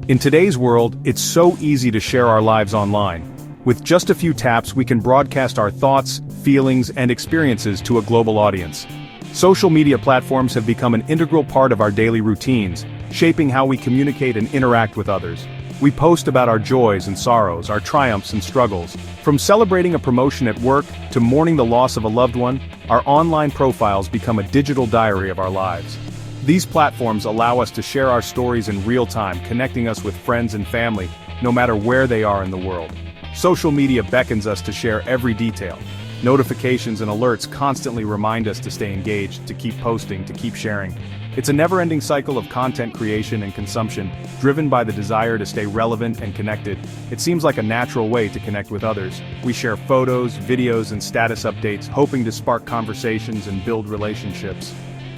In today's world, it's so easy to share our lives online. With just a few taps, we can broadcast our thoughts, feelings, and experiences to a global audience. Social media platforms have become an integral part of our daily routines, shaping how we communicate and interact with others. We post about our joys and sorrows, our triumphs and struggles. From celebrating a promotion at work to mourning the loss of a loved one, our online profiles become a digital diary of our lives. These platforms allow us to share our stories in real time, connecting us with friends and family, no matter where they are in the world. Social media beckons us to share every detail. Notifications and alerts constantly remind us to stay engaged, to keep posting, to keep sharing. It's a never-ending cycle of content creation and consumption, driven by the desire to stay relevant and connected. It seems like a natural way to connect with others. We share photos, videos, and status updates, hoping to spark conversations and build relationships.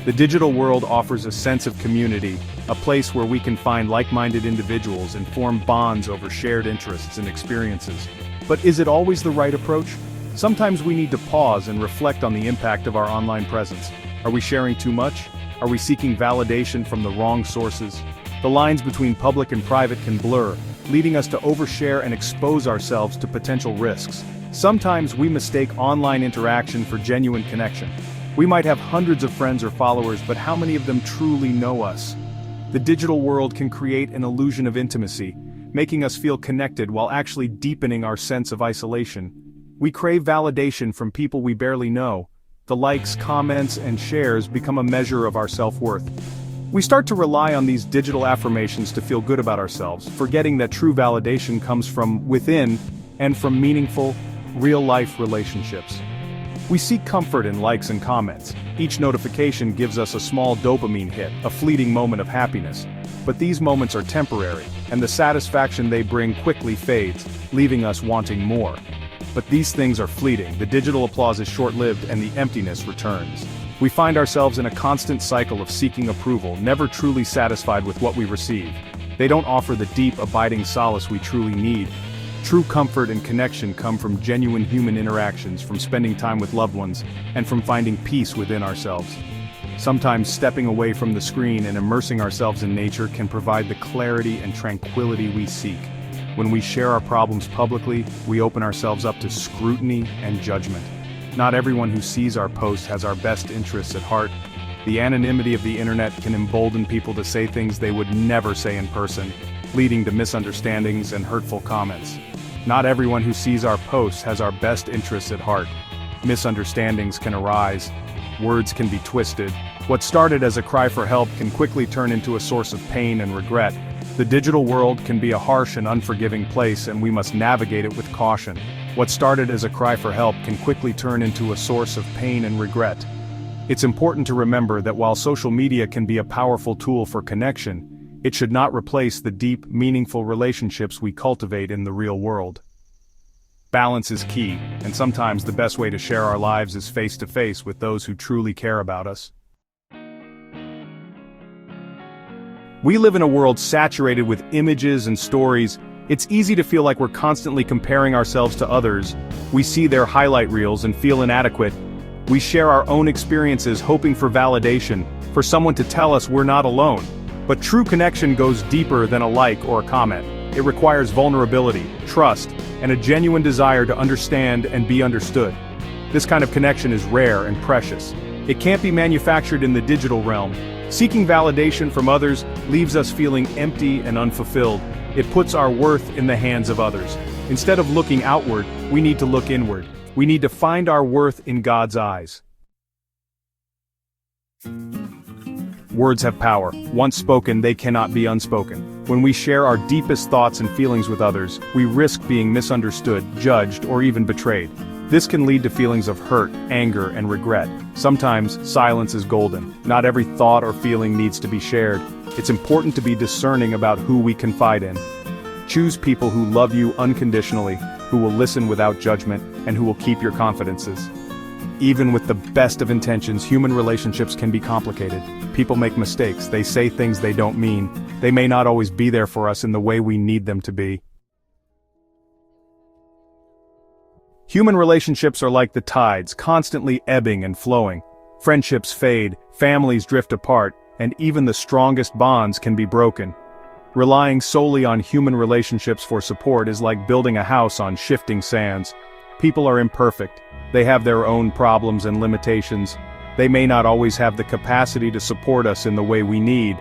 The digital world offers a sense of community, a place where we can find like-minded individuals and form bonds over shared interests and experiences. But is it always the right approach? Sometimes we need to pause and reflect on the impact of our online presence. Are we sharing too much? Are we seeking validation from the wrong sources? The lines between public and private can blur, leading us to overshare and expose ourselves to potential risks. Sometimes we mistake online interaction for genuine connection. We might have hundreds of friends or followers, but how many of them truly know us? The digital world can create an illusion of intimacy, making us feel connected while actually deepening our sense of isolation. We crave validation from people we barely know. The likes, comments, and shares become a measure of our self-worth. We start to rely on these digital affirmations to feel good about ourselves, forgetting that true validation comes from within and from meaningful, real-life relationships. We seek comfort in likes and comments. Each notification gives us a small dopamine hit, a fleeting moment of happiness. But these moments are temporary, and the satisfaction they bring quickly fades, leaving us wanting more. But these things are fleeting, the digital applause is short-lived, and the emptiness returns. We find ourselves in a constant cycle of seeking approval, never truly satisfied with what we receive. They don't offer the deep, abiding solace we truly need. True comfort and connection come from genuine human interactions, from spending time with loved ones, and from finding peace within ourselves. Sometimes stepping away from the screen and immersing ourselves in nature can provide the clarity and tranquility we seek. When we share our problems publicly, we open ourselves up to scrutiny and judgment. Not everyone who sees our posts has our best interests at heart. The anonymity of the internet can embolden people to say things they would never say in person, leading to misunderstandings and hurtful comments. Not everyone who sees our posts has our best interests at heart. Misunderstandings can arise. Words can be twisted. What started as a cry for help can quickly turn into a source of pain and regret. The digital world can be a harsh and unforgiving place, and we must navigate it with caution. What started as a cry for help can quickly turn into a source of pain and regret. It's important to remember that while social media can be a powerful tool for connection, it should not replace the deep, meaningful relationships we cultivate in the real world. Balance is key, and sometimes the best way to share our lives is face-to-face with those who truly care about us. We live in a world saturated with images and stories. It's easy to feel like we're constantly comparing ourselves to others. We see their highlight reels and feel inadequate. We share our own experiences hoping for validation, for someone to tell us we're not alone. But true connection goes deeper than a like or a comment. It requires vulnerability, trust, and a genuine desire to understand and be understood. This kind of connection is rare and precious. It can't be manufactured in the digital realm. Seeking validation from others leaves us feeling empty and unfulfilled. It puts our worth in the hands of others. Instead of looking outward, we need to look inward. We need to find our worth in God's eyes. Words have power. Once spoken, they cannot be unspoken. When we share our deepest thoughts and feelings with others, we risk being misunderstood, judged, or even betrayed. This can lead to feelings of hurt, anger, and regret. Sometimes, silence is golden. Not every thought or feeling needs to be shared. It's important to be discerning about who we confide in. Choose people who love you unconditionally, who will listen without judgment, and who will keep your confidences. Even with the best of intentions, human relationships can be complicated. People make mistakes, they say things they don't mean. They may not always be there for us in the way we need them to be. Human relationships are like the tides, constantly ebbing and flowing. Friendships fade, families drift apart, and even the strongest bonds can be broken. Relying solely on human relationships for support is like building a house on shifting sands. People are imperfect. They have their own problems and limitations. They may not always have the capacity to support us in the way we need.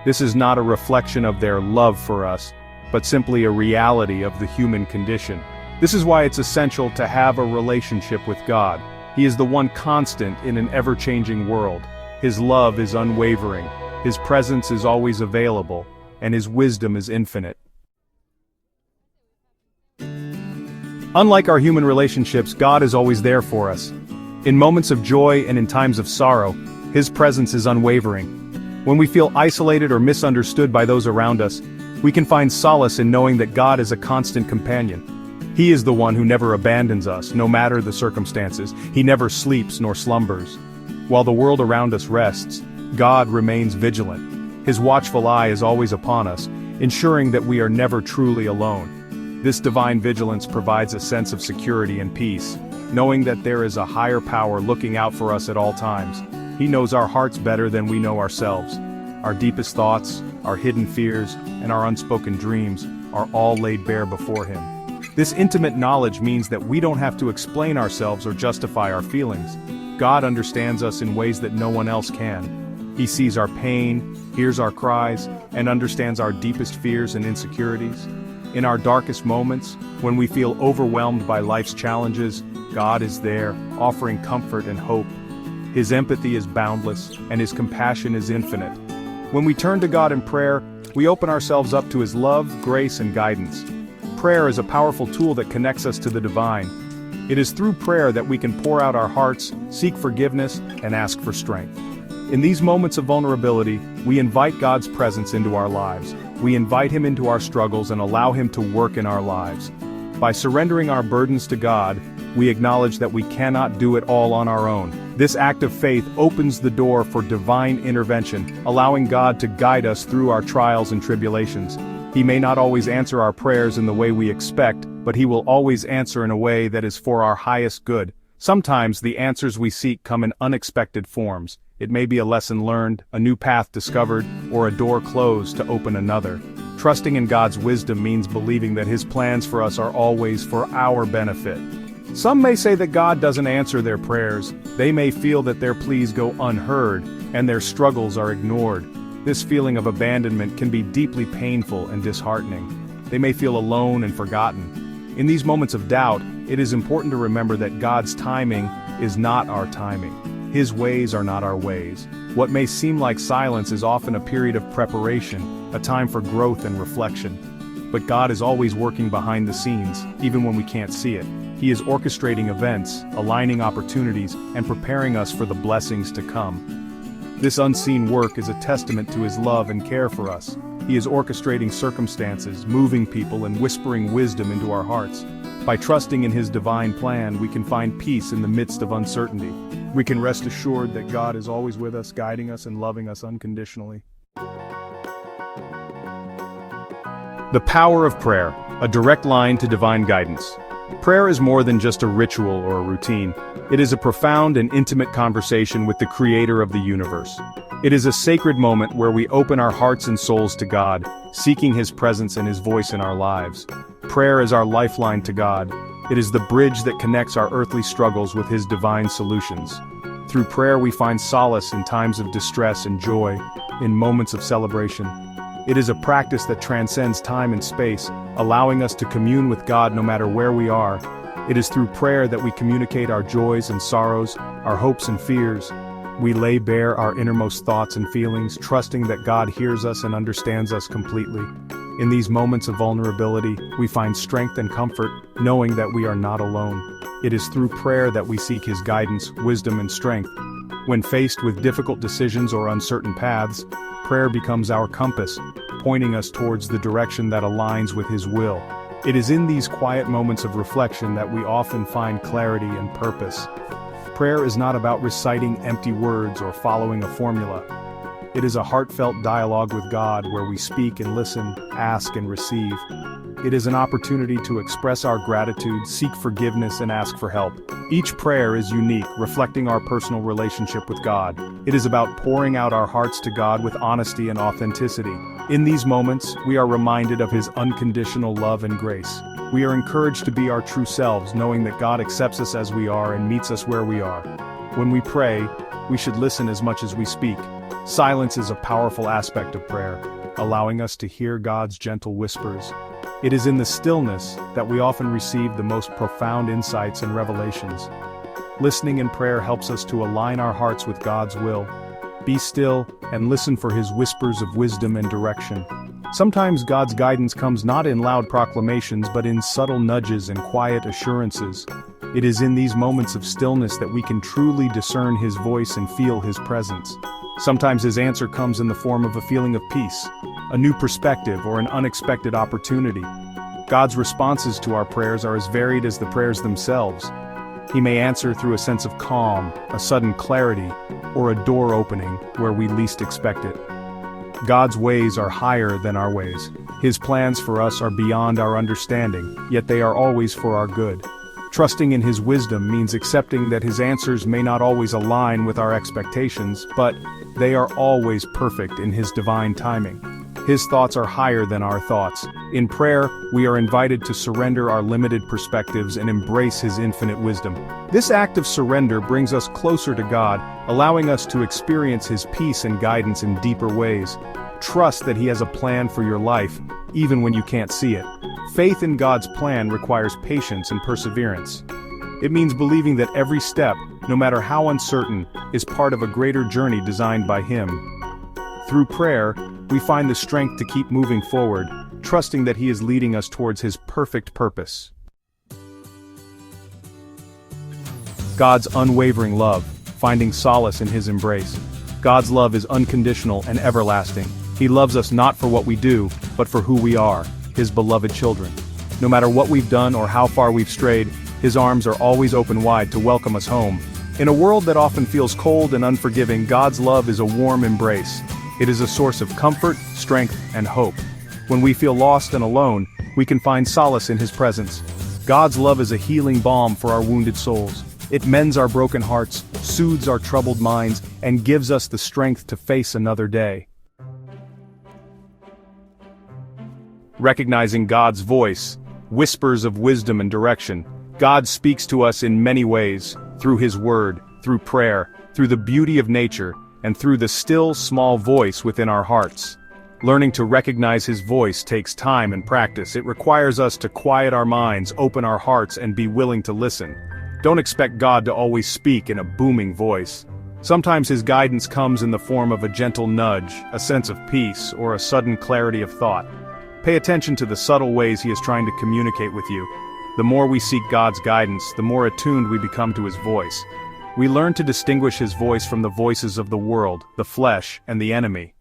This is not a reflection of their love for us, but simply a reality of the human condition. This is why it's essential to have a relationship with God. He is the one constant in an ever-changing world. His love is unwavering. His presence is always available, and his wisdom is infinite. Unlike our human relationships, God is always there for us. In moments of joy and in times of sorrow, his presence is unwavering. When we feel isolated or misunderstood by those around us, we can find solace in knowing that God is a constant companion. He is the one who never abandons us, no matter the circumstances. He never sleeps nor slumbers. While the world around us rests, God remains vigilant. His watchful eye is always upon us, ensuring that we are never truly alone. This divine vigilance provides a sense of security and peace, knowing that there is a higher power looking out for us at all times. He knows our hearts better than we know ourselves. Our deepest thoughts, our hidden fears, and our unspoken dreams are all laid bare before him. This intimate knowledge means that we don't have to explain ourselves or justify our feelings. God understands us in ways that no one else can. He sees our pain, hears our cries, and understands our deepest fears and insecurities. In our darkest moments, when we feel overwhelmed by life's challenges, God is there, offering comfort and hope. His empathy is boundless, and his compassion is infinite. When we turn to God in prayer, we open ourselves up to his love, grace, and guidance. Prayer is a powerful tool that connects us to the divine. It is through prayer that we can pour out our hearts, seek forgiveness, and ask for strength. In these moments of vulnerability, we invite God's presence into our lives. We invite him into our struggles and allow him to work in our lives. By surrendering our burdens to God, we acknowledge that we cannot do it all on our own. This act of faith opens the door for divine intervention, allowing God to guide us through our trials and tribulations. He may not always answer our prayers in the way we expect, but he will always answer in a way that is for our highest good. Sometimes the answers we seek come in unexpected forms. It may be a lesson learned, a new path discovered, or a door closed to open another. Trusting in God's wisdom means believing that his plans for us are always for our benefit. Some may say that God doesn't answer their prayers. They may feel that their pleas go unheard, and their struggles are ignored. This feeling of abandonment can be deeply painful and disheartening. They may feel alone and forgotten. In these moments of doubt, it is important to remember that God's timing is not our timing. His ways are not our ways. What may seem like silence is often a period of preparation, a time for growth and reflection. But God is always working behind the scenes, even when we can't see it. He is orchestrating events, aligning opportunities, and preparing us for the blessings to come. This unseen work is a testament to his love and care for us. He is orchestrating circumstances, moving people, and whispering wisdom into our hearts. By trusting in his divine plan, we can find peace in the midst of uncertainty. We can rest assured that God is always with us, guiding us and loving us unconditionally. The power of prayer, a direct line to divine guidance. Prayer is more than just a ritual or a routine. It is a profound and intimate conversation with the Creator of the universe. It is a sacred moment where we open our hearts and souls to God, seeking his presence and his voice in our lives. Prayer is our lifeline to God. It is the bridge that connects our earthly struggles with his divine solutions. Through prayer we find solace in times of distress and joy, in moments of celebration. It is a practice that transcends time and space, allowing us to commune with God no matter where we are. It is through prayer that we communicate our joys and sorrows, our hopes and fears. We lay bare our innermost thoughts and feelings, trusting that God hears us and understands us completely. In these moments of vulnerability, we find strength and comfort, knowing that we are not alone. It is through prayer that we seek his guidance, wisdom, and strength. When faced with difficult decisions or uncertain paths, prayer becomes our compass, pointing us towards the direction that aligns with his will. It is in these quiet moments of reflection that we often find clarity and purpose. Prayer is not about reciting empty words or following a formula. It is a heartfelt dialogue with God where we speak and listen, ask and receive. it is an opportunity to express our gratitude, seek forgiveness, and ask for help. Each prayer is unique, reflecting our personal relationship with God. It is about pouring out our hearts to God with honesty and authenticity. In these moments, we are reminded of His unconditional love and grace. We are encouraged to be our true selves, knowing that God accepts us as we are and meets us where we are. When we pray, we should listen as much as we speak. Silence is a powerful aspect of prayer, allowing us to hear God's gentle whispers. It is in the stillness that we often receive the most profound insights and revelations. Listening in prayer helps us to align our hearts with God's will. Be still and listen for His whispers of wisdom and direction. Sometimes God's guidance comes not in loud proclamations but in subtle nudges and quiet assurances. It is in these moments of stillness that we can truly discern His voice and feel His presence. Sometimes His answer comes in the form of a feeling of peace, a new perspective, or an unexpected opportunity. God's responses to our prayers are as varied as the prayers themselves. He may answer through a sense of calm, a sudden clarity, or a door opening where we least expect it. God's ways are higher than our ways. His plans for us are beyond our understanding, yet they are always for our good. Trusting in His wisdom means accepting that His answers may not always align with our expectations, but they are always perfect in His divine timing. His thoughts are higher than our thoughts. In prayer, we are invited to surrender our limited perspectives and embrace His infinite wisdom. This act of surrender brings us closer to God, allowing us to experience His peace and guidance in deeper ways. Trust that He has a plan for your life, even when you can't see it. Faith in God's plan requires patience and perseverance. It means believing that every step, no matter how uncertain, is part of a greater journey designed by Him. Through prayer, we find the strength to keep moving forward, trusting that He is leading us towards His perfect purpose. God's unwavering love, finding solace in His embrace. God's love is unconditional and everlasting. He loves us not for what we do, but for who we are, His beloved children. No matter what we've done or how far we've strayed, His arms are always open wide to welcome us home. In a world that often feels cold and unforgiving, God's love is a warm embrace. It is a source of comfort, strength, and hope. When we feel lost and alone, we can find solace in His presence. God's love is a healing balm for our wounded souls. It mends our broken hearts, soothes our troubled minds, and gives us the strength to face another day. Recognizing God's voice, whispers of wisdom and direction. God speaks to us in many ways, through His Word, through prayer, through the beauty of nature, and through the still, small voice within our hearts. Learning to recognize His voice takes time and practice. It requires us to quiet our minds, open our hearts, and be willing to listen. Don't expect God to always speak in a booming voice. Sometimes His guidance comes in the form of a gentle nudge, a sense of peace, or a sudden clarity of thought. Pay attention to the subtle ways He is trying to communicate with you. The more we seek God's guidance, the more attuned we become to His voice. We learn to distinguish His voice from the voices of the world, the flesh, and the enemy.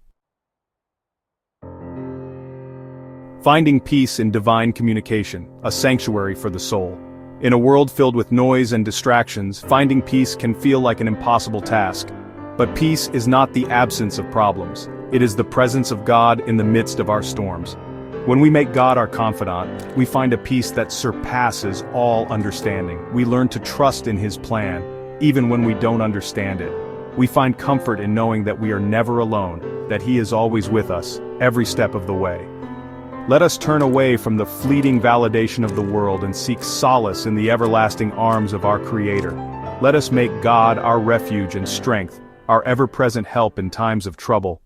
Finding peace in divine communication, a sanctuary for the soul. In a world filled with noise and distractions, finding peace can feel like an impossible task. But peace is not the absence of problems. It is the presence of God in the midst of our storms. When we make God our confidant, we find a peace that surpasses all understanding. We learn to trust in His plan, even when we don't understand it. We find comfort in knowing that we are never alone, that He is always with us, every step of the way. Let us turn away from the fleeting validation of the world and seek solace in the everlasting arms of our Creator. Let us make God our refuge and strength, our ever-present help in times of trouble.